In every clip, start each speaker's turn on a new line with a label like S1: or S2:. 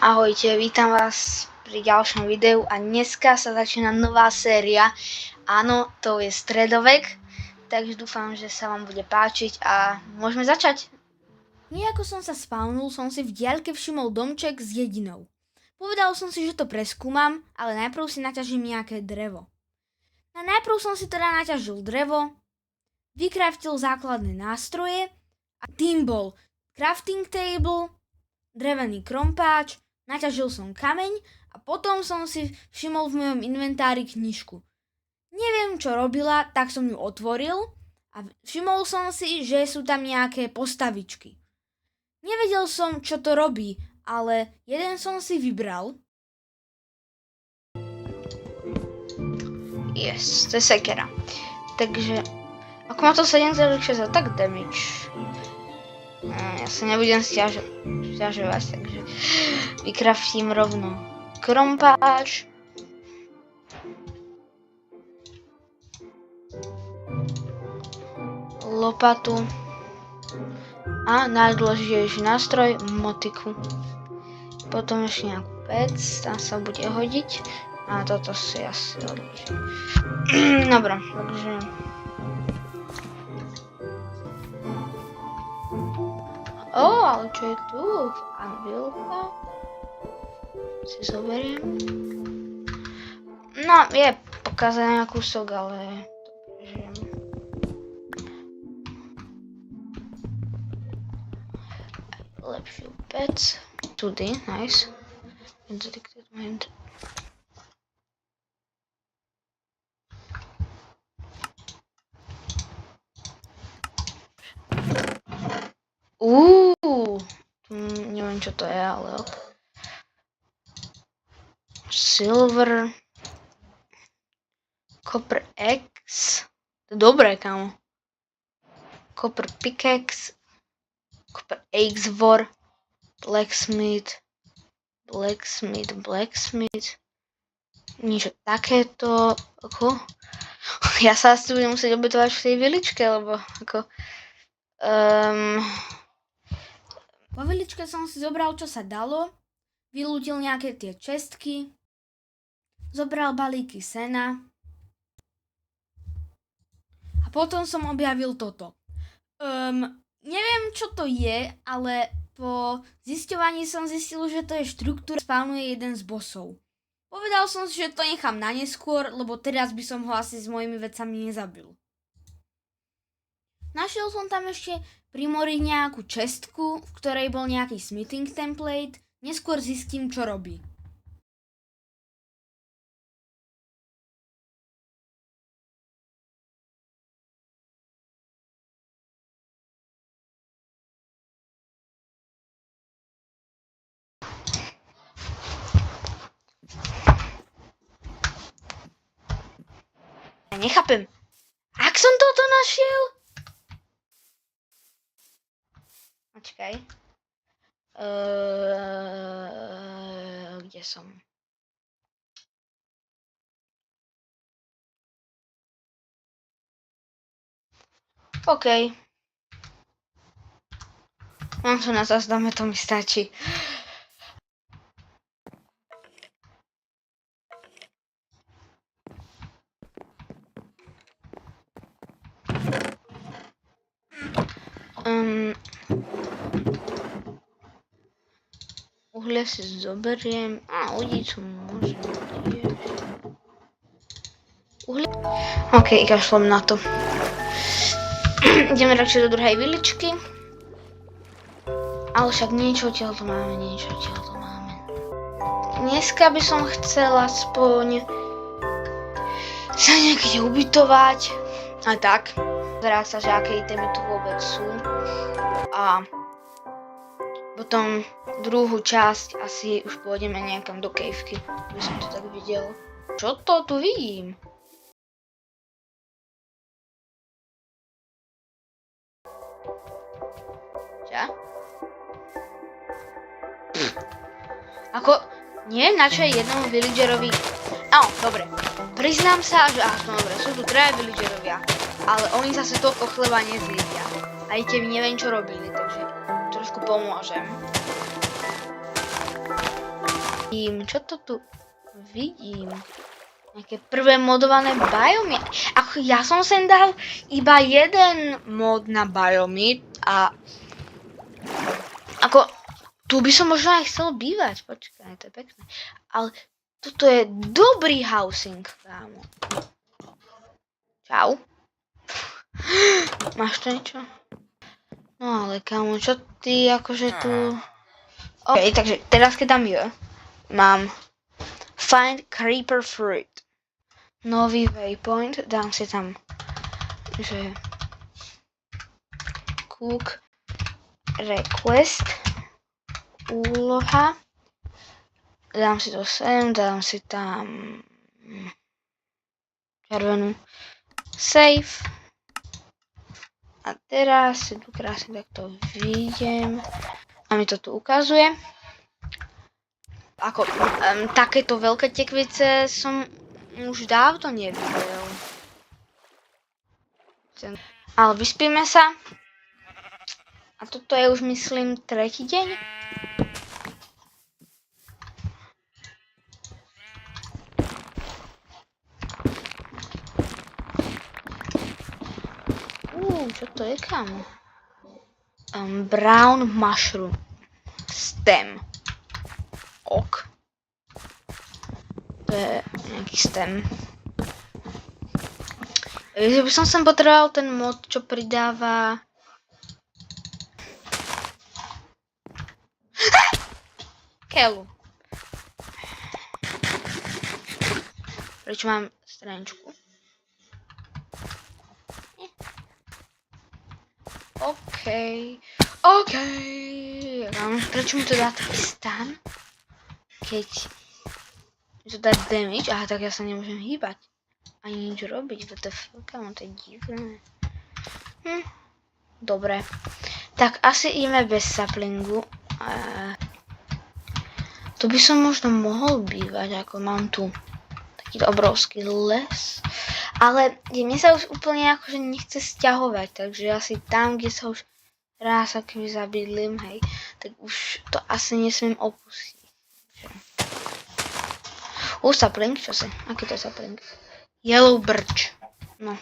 S1: Ahojte, vítam vás pri ďalšom videu a dneska sa začína nová séria. Áno, to je stredovek, takže dúfam, že sa vám bude páčiť a môžeme začať.
S2: Nejako som sa spawnul, som si v diaľke všimol domček s jedinou. Povedal som si, že to preskúmam, ale najprv si naťažím nejaké drevo. Najprv som si teda naťažil drevo, vykraftil základné nástroje a tým bol crafting table, drevený krompáč, naťažil som kameň a potom som si všimol v mojom inventári knižku. Neviem, čo robila, tak som ju otvoril a všimol som si, že sú tam nejaké postavičky. Nevedel som, čo to robí, ale jeden som si vybral.
S1: Yes, to je sekera. Takže, ako má to 7,6 tak damage. Ja sa nebudem stiažovať, takže vykraftím rovno krompáč. Lopatu. A najdôležitejší nástroj, motiku. Potom ešte nejakú pec, tam sa bude hodiť. A toto si asi odložím. Dobre, takže... ale čo je tu? Anvilka. Si zoberiem. No, je pokazaný kúsok, ale to prežijem. Lepšiu pec. Tudy, nice. Neviem, čo to je, ale silver copper axe. To je dobré, kámo. Copper pickaxe, copper axe vor, blacksmith, niečo takéto, ako? Ja sa asi budem musieť obetovať v tej viličke, lebo ako
S2: Po viličke som si zobral, čo sa dalo, vylútil nejaké tie čestky, zobral balíky sena a potom som objavil toto. Neviem, čo to je, ale po zisťovaní som zistil, že to je štruktúra, spawnuje jeden z bossov. Povedal som si, že to nechám na neskôr, lebo teraz by som ho asi s mojimi vecami nezabil. Našiel som tam ešte primoriť nejakú čestku, v ktorej bol nejaký smithing template, neskôr zistím, čo robí.
S1: Ja nechápem. Ak som toto našiel? Počkaj. Kde som? OK. Mám tu na zázname, to mi stačí. Uhlie si zoberiem a udicu môžem tiež. Uhlie... OK, kašlom na to. Ideme radšej do druhej viličky. Ale však niečo odtiaľ to máme. Dneska by som chcela aspoň sa niekde ubytovať. A tak. Pozerať sa, že aké itemy tu vôbec sú. A potom druhú časť asi už pôjdeme niekam do kejvky, aby som to tak videl. Čo to tu vidím? Čo? Ako, nie na čo je jednomu villagerovi... dobre. Priznám sa, že dobre, sú tu traja villagerovia, ale oni zase toľko chleba nezjedia. Aj keď neviem, čo robili, takže trošku pomôžem. Čo to tu vidím? Nejaké prvé modované biomy. Ako ja som sem dal iba jeden mod na biomy a ako tu by som možno aj chcel bývať. Počkaj, to je pekné. Ale toto je dobrý housing, kámo. Čau. Máš to niečo? No ale kámo, čo ty akože tu... OK, takže teraz keď dám mám Find Creeper Fruit. Nový waypoint, dám si tam, že cook request, úloha, dám si to sem, dám si tam červenú save a teraz si tu krásne takto vidím a mi to tu ukazuje. Ako takéto veľké tekvice som už dávno nevidel. Ale vyspíme sa. A toto je už myslím tretí deň. Čo to je, kámo? Brown mushroom. Stem. Ok. To je nejaký stem. Ja by som sem potreboval ten mod, čo pridáva... Kelu. Prečo mám stranečku? OK. Prečo mi to dá taký stan? Keď mi to dá damage, aha, tak ja sa nemôžem hýbať. Ani nič robiť, to je divné. Dobre. Tak asi ideme bez saplingu. Tu by som možno mohol bývať, ako mám tu takýto obrovský les. Ale mne sa už úplne akože nechce sťahovať, takže asi tam, kde sa už raz akým zabydlím, hej, tak už to asi nesmiem opustiť. Sapling, čo si? Aký to je sapling? Yellow birch. No.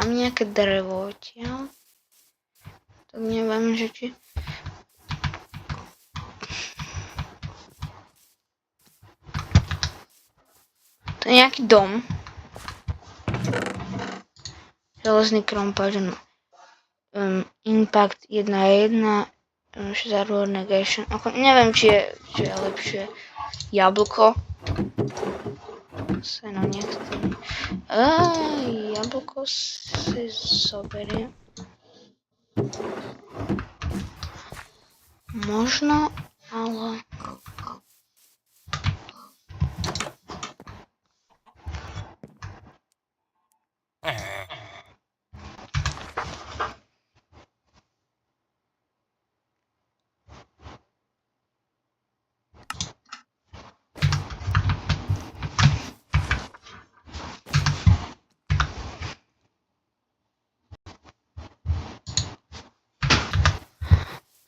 S1: Mám nejaké drevo odtiaľ. Tak neviem, že či... To je nejaký dom. Železný krompáč. Impact 1.1. Zero negation. Neviem, či je lepšie jablko. Seno nechcem. Jablko si zoberiem. Možno, ale...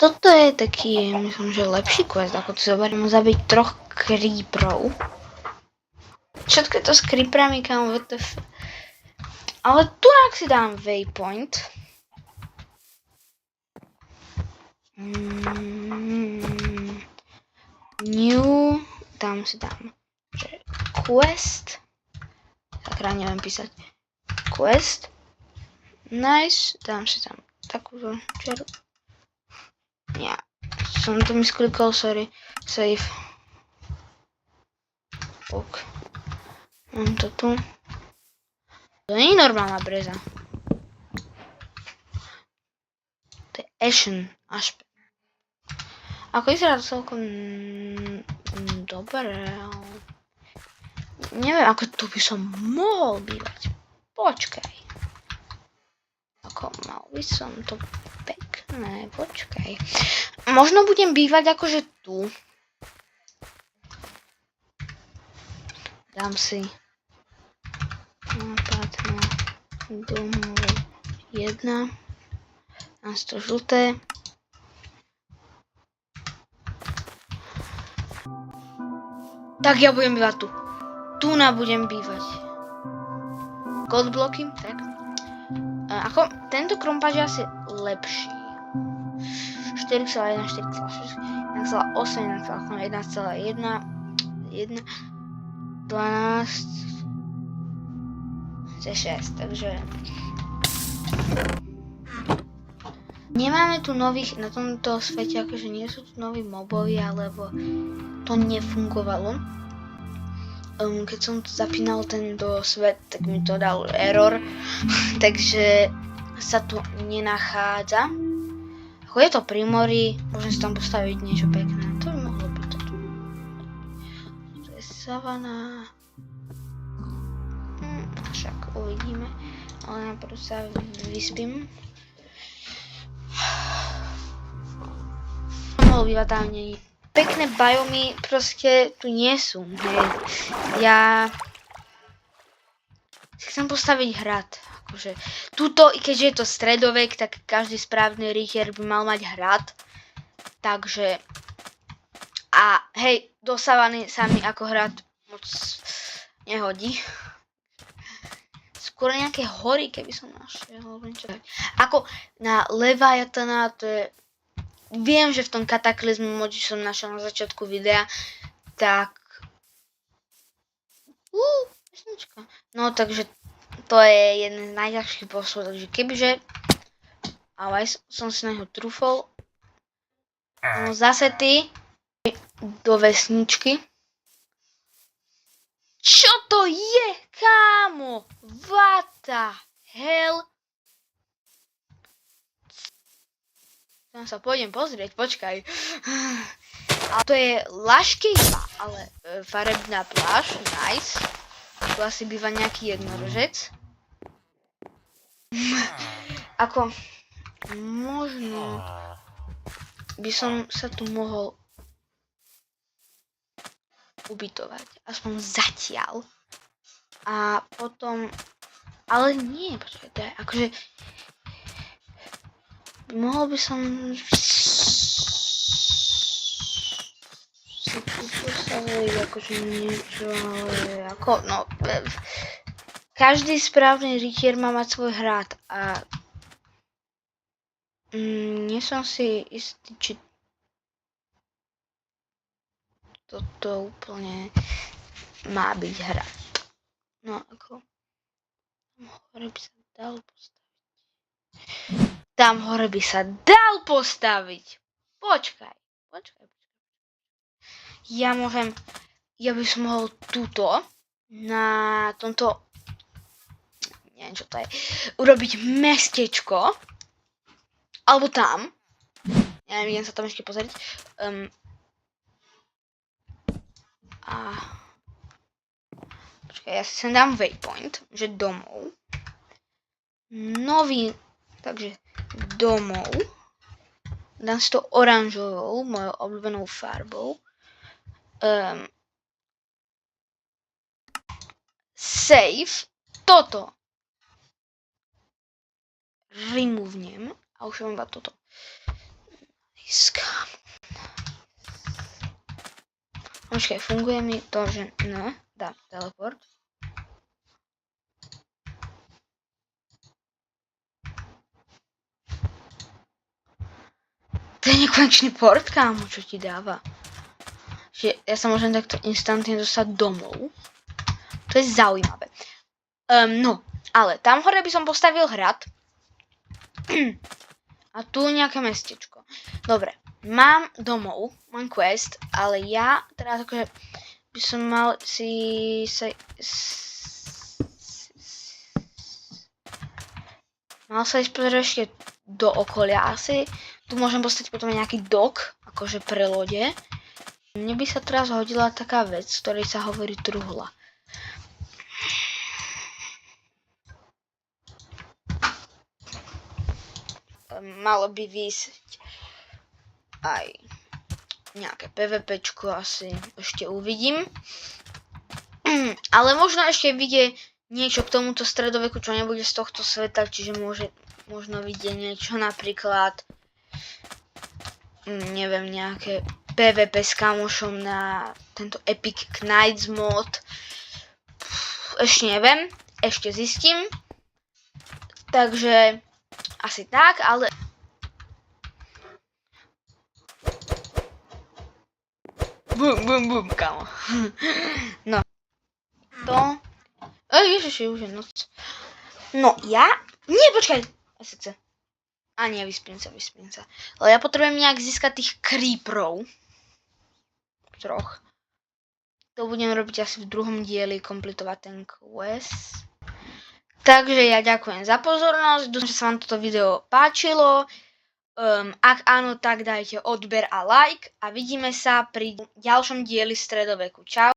S1: Toto je taký, myslím, že lepší quest, ako tu zoberiem zabiť 3 creeperov. Všetko je to s creeperami, kam WTF. Ale tu si dám waypoint. New, tam si dám, že quest. Sakra, neviem písať. Quest. Nice, dám si tam takúto čeru. Ja som to misklikol, sorry. Save. Ok. Mám to tu. To nie je normálna breza. To je ashen. Aspen. Ako vyzerá to celkom... dobre, ale... Neviem, ako tu by som mohol bývať. Počkaj. Ako mal by som to pekné, počkaj. Možno budem bývať akože tu. Dám si nápad na domov 1. Dám si to žlté. Tak ja budem bývať tu. Tu budem bývať. Gold bloky, tak. Ako tento krompáč je asi lepší. 4,1, 4,6, 1,8, 1,1, 1,1, 12, 6, takže nemáme tu nových, na tomto svete akože nie sú tu noví mobovia, lebo to nefungovalo. Keď som tu zapínal tento svet, tak mi to dal error, takže sa tu nenachádza. Ako je to pri mori, môžem si tam postaviť niečo pekné, to by mohlo byť to tu. To je savana. Však uvidíme, ale najprv sa vyspím. Mohol bývať tam nie. Pekné biomy proste tu nie sú. Hej. Ja si chcem postaviť hrad. Akože, tuto, keďže je to stredovek, tak každý správny rytier by mal mať hrad. Takže a hej, do savany sa mi ako hrad moc nehodí. Skôr nejaké hory, keby som našiel. Ako na Leviathana, to je... Viem, že v tom kataklizmu modi som našiel na začiatku videa, tak... Pesnička. No, takže to je jeden z najťažších bossov, takže kebyže... Ale aj som si na neho trúfol. No zase ty... Do vesničky. Čo to je, kámo? What the hell? Tam sa pôjdem pozrieť, počkaj. A to je laškejba, ale farebná pláž, nice. Tu asi býva nejaký jednorožec. Ako, možno by som sa tu mohol ubytovať, aspoň zatiaľ. A potom, ale nie, počkaj, to je akože... Mohol by som si tu postaviť akože niečo, ale ako, no, každý správny rytier má mať svoj hrad a nie som si istý, či toto úplne má byť hrad. No ako, hore by sa dal postaviť. Tam hore by sa dal postaviť. Počkaj. Ja by som mohol tuto, na tomto, neviem čo to je, urobiť mestečko. Alebo tam. Ja neviem, idem sa tam ešte pozrieť. Počkaj, ja si sem dám waypoint, že domov. Nový, takže domov. Dám si to oranžovou, mojou obľúbenou farbou. Save. Toto removnem a už mám iba toto. Počkaj, funguje mi to, že no, dám teleport. To je nekonečný port, kámo, čo ti dáva. Že ja sa môžem takto instantne dostať domov. To je zaujímavé. No, ale tam hore by som postavil hrad. A tu nejaké mestečko. Dobre, mám domov, mám quest, ale ja teraz akože by som mal mal sa ísť pozrieť ešte do okolia asi. Tu môžem postaviť potom nejaký dok, akože pre lode. Mne by sa teraz hodila taká vec, v ktorej sa hovorí truhla. Malo by výsť aj nejaké PvPčko, asi ešte uvidím. Ale možno ešte vidie niečo k tomuto stredoveku, čo nebude z tohto sveta, čiže možno vidieť niečo napríklad, neviem, nejaké PvP s kamošom na tento Epic Knights mod. Ešte neviem, ešte zistím. Takže asi tak, ale... Bum, kamo. No. To... Ježiši, už je noc. No, ja... Nie, počkaj. SC. A nie, vyspím sa. Ale ja potrebujem nejak získať tých creeperov. Troch. To budem robiť asi v druhom dieli, kompletovať ten quest. Takže ja ďakujem za pozornosť, dúfam, že sa vám toto video páčilo. Ak áno, tak dajte odber a like a vidíme sa pri ďalšom dieli stredoveku. Čau.